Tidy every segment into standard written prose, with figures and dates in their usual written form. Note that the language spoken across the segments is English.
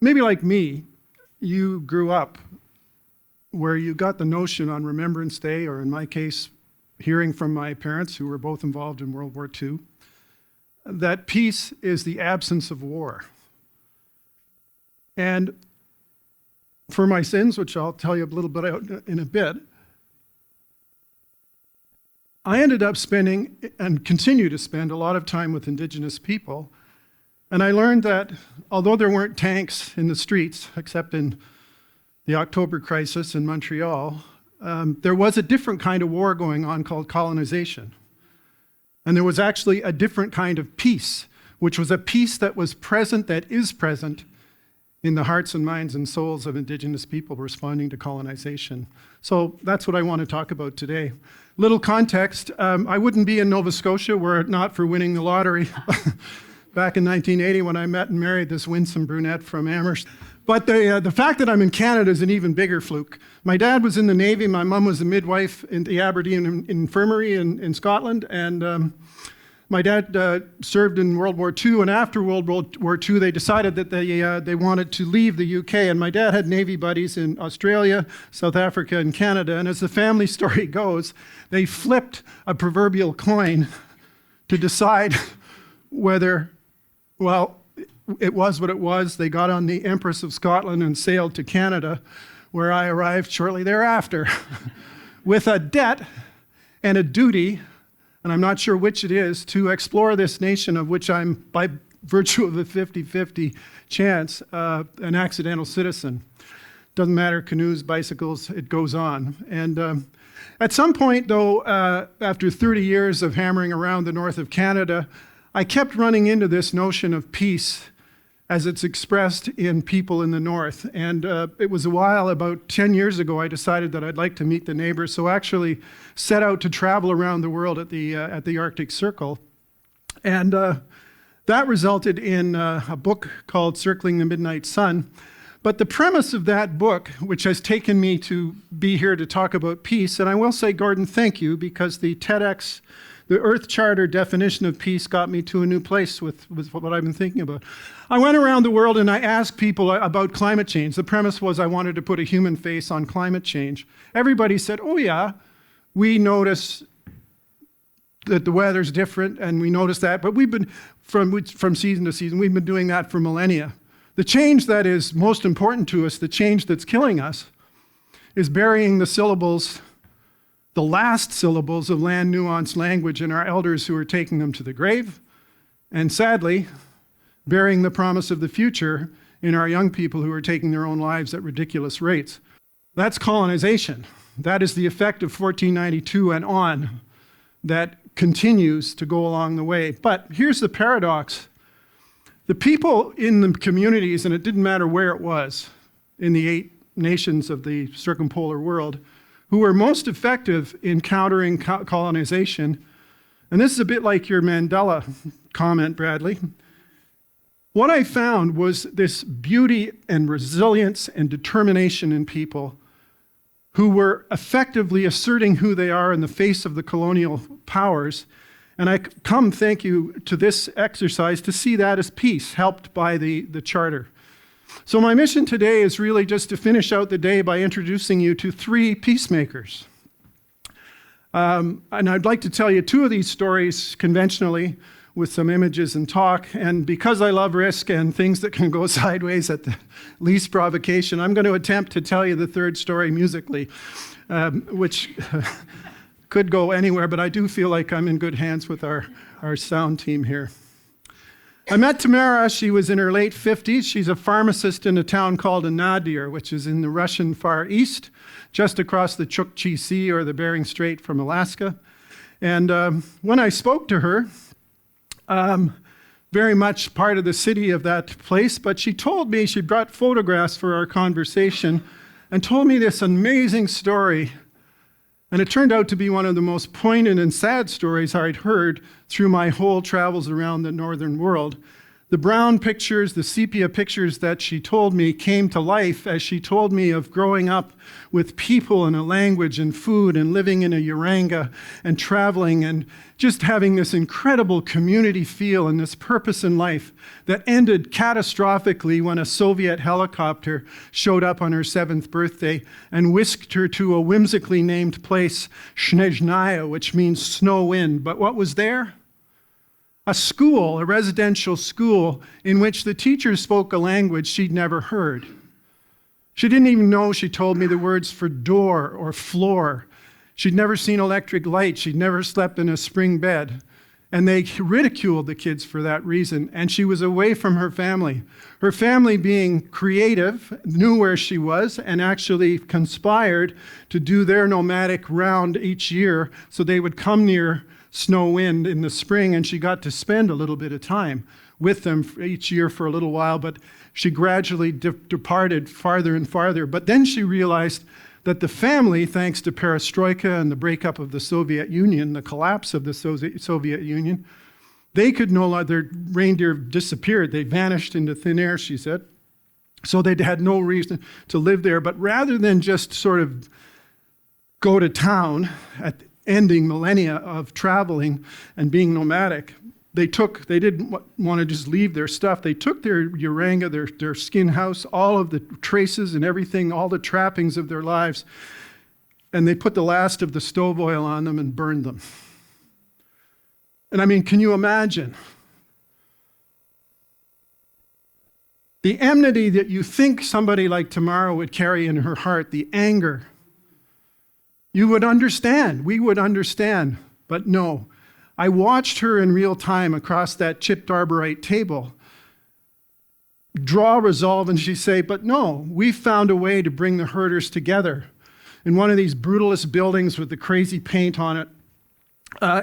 maybe like me, you grew up where you got the notion on Remembrance Day, or in my case, hearing from my parents who were both involved in World War II, that peace is the absence of war. And for my sins, which I'll tell you a little bit about in a bit, I ended up spending, and continue to spend, a lot of time with Indigenous people. And I learned that although there weren't tanks in the streets, except in the October crisis in Montreal, there was a different kind of war going on called colonization. And there was actually a different kind of peace, which was a peace that was present, that is present, in the hearts and minds and souls of Indigenous people responding to colonization. So that's what I want to talk about today. Little context, I wouldn't be in Nova Scotia were it not for winning the lottery back in 1980 when I met and married this winsome brunette from Amherst. But the fact that I'm in Canada is an even bigger fluke. My dad was in the Navy, my mom was a midwife in the Aberdeen Infirmary in Scotland, and my dad served in World War II, and after World War II, they decided that they wanted to leave the UK, and my dad had Navy buddies in Australia, South Africa, and Canada, and as the family story goes, they flipped a proverbial coin to decide whether, well, it was what it was. They got on the Empress of Scotland and sailed to Canada, where I arrived shortly thereafter, with a debt and a duty, and I'm not sure which it is, to explore this nation of which I'm, by virtue of a 50-50 chance, an accidental citizen. Doesn't matter, canoes, bicycles, it goes on. And at some point, though, after 30 years of hammering around the north of Canada, I kept running into this notion of peace as it's expressed in people in the north. And it was a while, about 10 years ago, I decided that I'd like to meet the neighbors, so actually set out to travel around the world at the Arctic Circle. And that resulted in a book called Circling the Midnight Sun. But the premise of that book, which has taken me to be here to talk about peace, and I will say, Gordon, thank you, because the Earth Charter definition of peace got me to a new place with what I've been thinking about. I went around the world and I asked people about climate change. The premise was I wanted to put a human face on climate change. Everybody said, oh yeah, we notice that the weather's different and we notice that, but we've been, from season to season, we've been doing that for millennia. The change that is most important to us, the change that's killing us, is burying the syllables, the last syllables of land nuanced language in our elders who are taking them to the grave, and sadly, burying the promise of the future in our young people who are taking their own lives at ridiculous rates. That's colonization. That is the effect of 1492 and on that continues to go along the way. But here's the paradox. The people in the communities, and it didn't matter where it was, in the 8 nations of the circumpolar world, who were most effective in countering colonization, and this is a bit like your Mandela comment, Bradley. What I found was this beauty and resilience and determination in people who were effectively asserting who they are in the face of the colonial powers. And I come, thank you, to this exercise to see that as peace, helped by the Charter. So my mission today is really just to finish out the day by introducing you to 3 peacemakers. And I'd like to tell you 2 of these stories conventionally with some images and talk. And because I love risk and things that can go sideways at the least provocation, I'm going to attempt to tell you the 3rd story musically, which could go anywhere, but I do feel like I'm in good hands with our sound team here. I met Tamara. She was in her late 50s. She's a pharmacist in a town called Nadir, which is in the Russian Far East, just across the Chukchi Sea or the Bering Strait from Alaska. And when I spoke to her, very much part of the city of that place, but she told me, she brought photographs for our conversation and told me this amazing story. And it turned out to be one of the most poignant and sad stories I'd heard through my whole travels around the northern world. The brown pictures, the sepia pictures that she told me came to life as she told me of growing up with people and a language and food and living in a Uranga and traveling and just having this incredible community feel and this purpose in life that ended catastrophically when a Soviet helicopter showed up on her 7th birthday and whisked her to a whimsically named place, Snezhnaya, which means snow wind. But what was there? A school, a residential school, in which the teachers spoke a language she'd never heard. She didn't even know, she told me, the words for door or floor. She'd never seen electric light. She'd never slept in a spring bed. And they ridiculed the kids for that reason. And she was away from her family. Her family, being creative, knew where she was and actually conspired to do their nomadic round each year so they would come near Snow Wind in the spring, and she got to spend a little bit of time with them each year for a little while, but she gradually departed farther and farther. But then she realized that the family, thanks to perestroika and the breakup of the Soviet Union, the collapse of the Soviet Union, they could no longer, their reindeer disappeared. They vanished into thin air, she said. So they had no reason to live there. But rather than just sort of go to town at ending millennia of traveling and being nomadic, they didn't want to just leave their stuff. They took their Uranga, their skin house, all of the traces and everything, all the trappings of their lives, and they put the last of the stove oil on them and burned them. And I mean, can you imagine? The enmity that you think somebody like Tamara would carry in her heart, the anger. You would understand, we would understand, but no. I watched her in real time across that chipped arborite table draw resolve, and she'd say, but no, we found a way to bring the herders together in one of these brutalist buildings with the crazy paint on it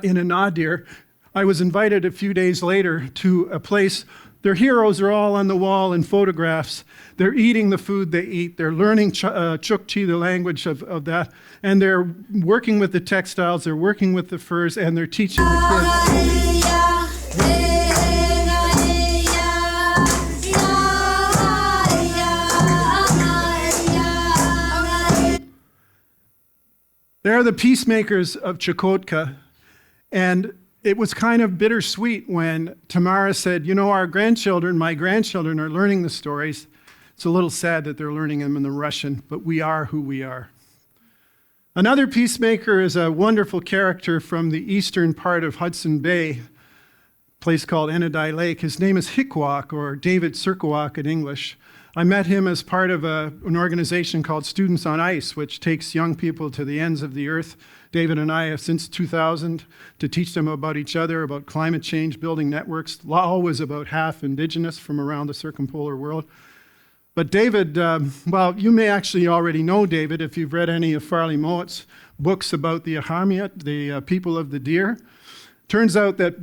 in a nadir. I was invited a few days later to a place. Their heroes are all on the wall in photographs. They're eating the food they eat. They're learning Chukchi, the language of that. And they're working with the textiles, they're working with the furs, and they're teaching the kids. They're the peacemakers of Chukotka. And it was kind of bittersweet when Tamara said, you know, my grandchildren are learning the stories. It's a little sad that they're learning them in the Russian, but we are who we are. Another peacemaker is a wonderful character from the eastern part of Hudson Bay, a place called Enadai Lake. His name is Hikwak, or David Circowak in English. I met him as part of an organization called Students on Ice, which takes young people to the ends of the earth. David and I have since 2000 to teach them about each other, about climate change, building networks, always about half Indigenous from around the circumpolar world. But David, well, you may actually already know David if you've read any of Farley Mowat's books about the Ahamiat, the people of the deer. Turns out that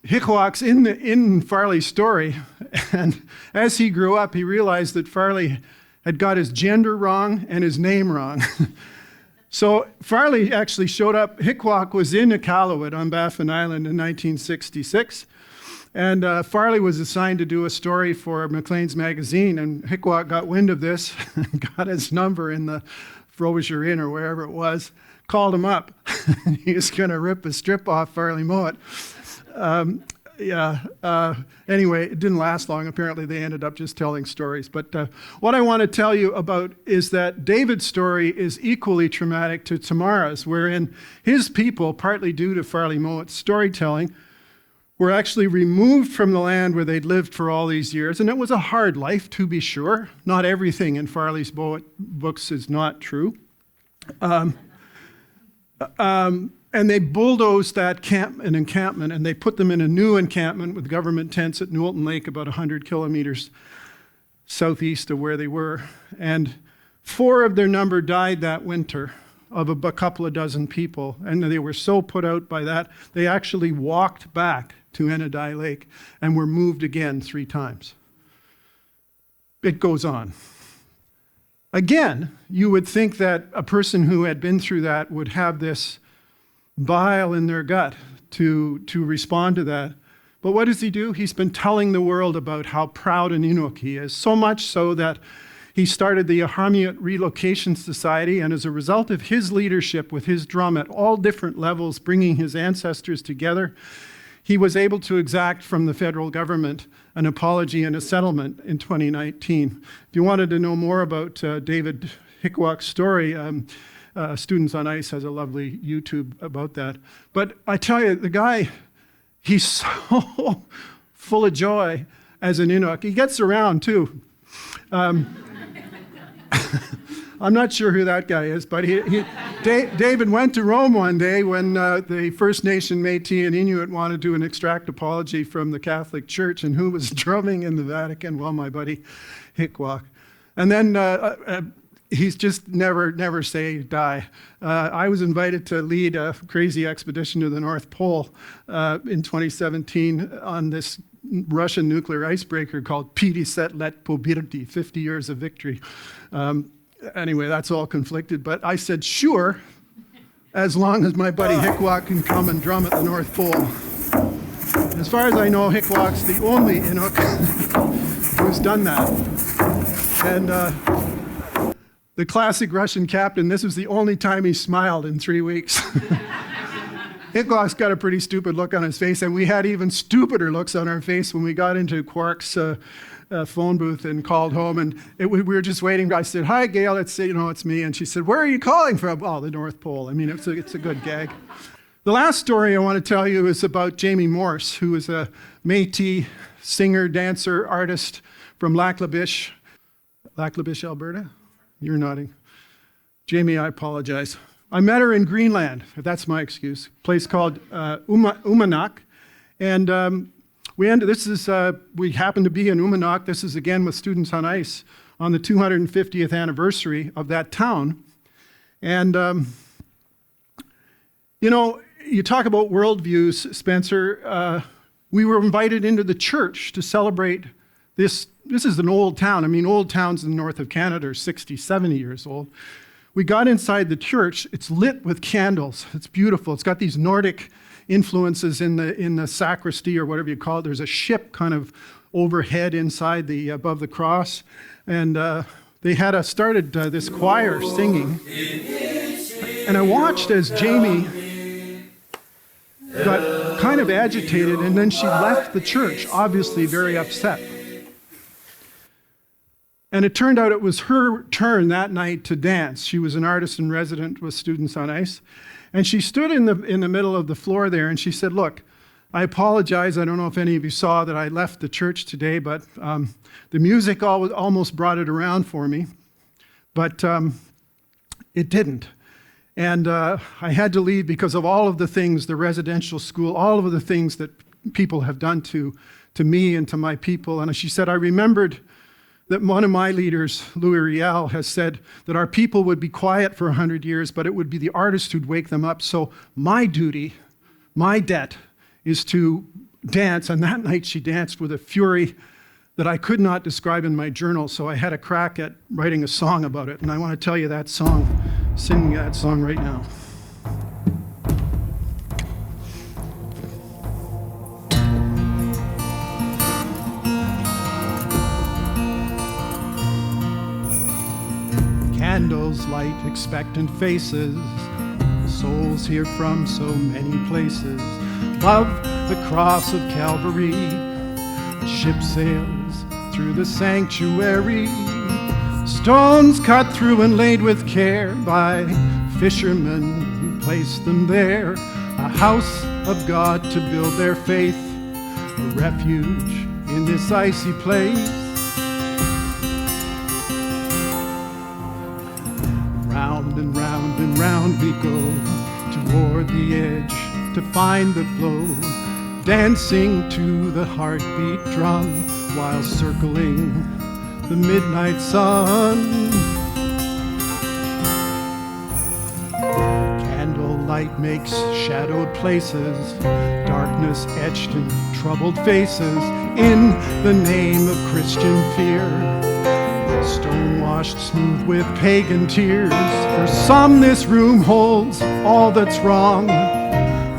Hikwak's in Farley's story, and as he grew up, he realized that Farley had got his gender wrong and his name wrong. So Farley actually showed up. Hikwak was in Iqaluit on Baffin Island in 1966. And Farley was assigned to do a story for Maclean's magazine, and Hikwak got wind of this, got his number in the Frobisher Inn or wherever it was, called him up. He was going to rip a strip off Farley Mowat. Anyway, it didn't last long. Apparently, they ended up just telling stories. But what I want to tell you about is that David's story is equally traumatic to Tamara's, wherein his people, partly due to Farley Mowat's storytelling, were actually removed from the land where they'd lived for all these years. And it was a hard life, to be sure. Not everything in Farley's books is not true. And they bulldozed that encampment, and they put them in a new encampment with government tents at Newelton Lake, about 100 kilometers southeast of where they were. And 4 of their number died that winter, of a couple of dozen people. And they were so put out by that, they actually walked back to Enadai Lake and were moved again 3 times. It goes on. Again, you would think that a person who had been through that would have this bile in their gut to respond to that. But what does he do? He's been telling the world about how proud an Inuk he is, so much so that he started the Ahamiut Relocation Society, and as a result of his leadership with his drum at all different levels, bringing his ancestors together, he was able to exact from the federal government an apology and a settlement in 2019. If you wanted to know more about David Hikwak's story, Students on Ice has a lovely YouTube about that. But I tell you, the guy, he's so full of joy as an Inuk. He gets around too. I'm not sure who that guy is, but David went to Rome one day when the First Nation Métis and Inuit wanted to do an extract apology from the Catholic Church, and who was drumming in the Vatican? Well, my buddy Hikwak. And then he's just never say die. I was invited to lead a crazy expedition to the North Pole in 2017 on this Russian nuclear icebreaker called 50 let pobirdi, 50 years of victory. Anyway, that's all conflicted, but I said, sure, as long as my buddy Hikwak can come and drum at the North Pole. As far as I know, Hikwak's the only Inuk who's done that. And the classic Russian captain, this was the only time he smiled in 3 weeks. Hikwak's got a pretty stupid look on his face, and we had even stupider looks on our face when we got into Quark's phone booth and called home, and we were just waiting. I said, "Hi, Gail, it's me," and she said, "Where are you calling from?" "Oh, the North Pole." I mean, it's a good gag. The last story I want to tell you is about Jamie Morse, who is a Métis singer, dancer, artist from Lac La Biche, Alberta. You're nodding. Jamie, I apologize. I met her in Greenland, if that's my excuse, a place called Umanak. And we happened to be in Umanak. This is again with Students on Ice on the 250th anniversary of that town. And, you talk about worldviews, Spencer. We were invited into the church to celebrate this. This is an old town. I mean, old towns in the north of Canada are 60, 70 years old. We got inside the church. It's lit with candles. It's beautiful. It's got these Nordic influences in the sacristy, or whatever you call it. There's a ship kind of overhead inside above the cross. And they had us started this choir singing. And I watched as Jamie got kind of agitated, and then she left the church, obviously very upset. And it turned out it was her turn that night to dance. She was an artist in resident with Students on Ice. And she stood in the middle of the floor there, and she said, "Look, I apologize. I don't know if any of you saw that I left the church today, but the music almost brought it around for me. But it didn't. And I had to leave because of all of the things, the residential school, all of the things that people have done to me and to my people." And she said, "I remembered that one of my leaders, Louis Riel, has said that our people would be quiet for 100 years, but it would be the artist who'd wake them up. So my duty, my debt, is to dance." And that night she danced with a fury that I could not describe in my journal, so I had a crack at writing a song about it. And I want to tell you that song, singing that song right now. Candles light expectant faces, souls here from so many places. Above the cross of Calvary, a ship sails through the sanctuary. Stones cut through and laid with care by fishermen who placed them there. A house of God to build their faith, a refuge in this icy place. Round and round and round we go, toward the edge to find the flow, dancing to the heartbeat drum while circling the midnight sun. Candlelight makes shadowed places, darkness etched in troubled faces, in the name of Christian fear. Stone washed smooth with pagan tears. For some this room holds all that's wrong.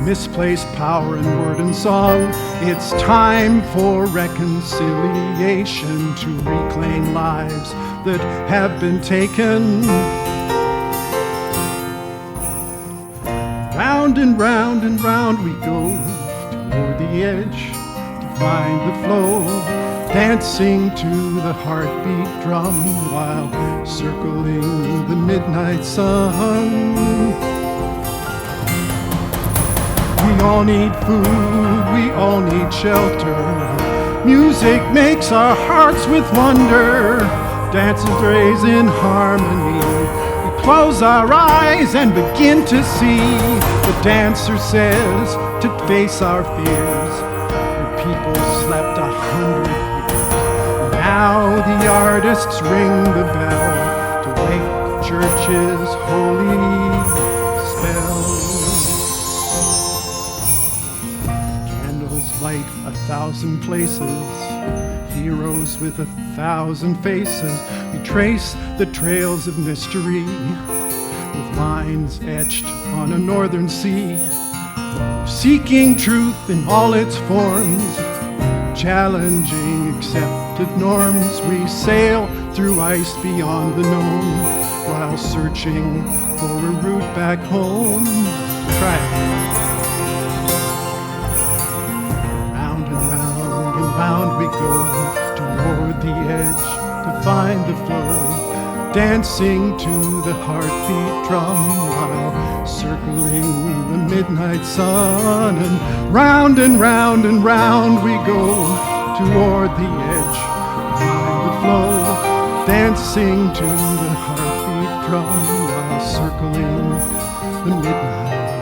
misplaced power in word and song. It's time for reconciliation to reclaim lives that have been taken. Round and round and round we go toward the edge to find the flow, dancing to the heartbeat drum while circling the midnight sun. We all need food, we all need shelter. Music makes our hearts with wonder. Dances raise in harmony. We close our eyes and begin to see. The dancer says to face our fears. The people slept 100 years. Now the artists ring the bell to wake the church's holy spell. Light 1,000 places, heroes with 1,000 faces. We trace the trails of mystery with lines etched on a northern sea, seeking truth in all its forms, challenging accepted norms. We sail through ice beyond the known while searching for a route back home. Try it. Round we go toward the edge to find the flow, dancing to the heartbeat drum while circling the midnight sun. And round and round and round we go toward the edge to find the flow, dancing to the heartbeat drum while circling the midnight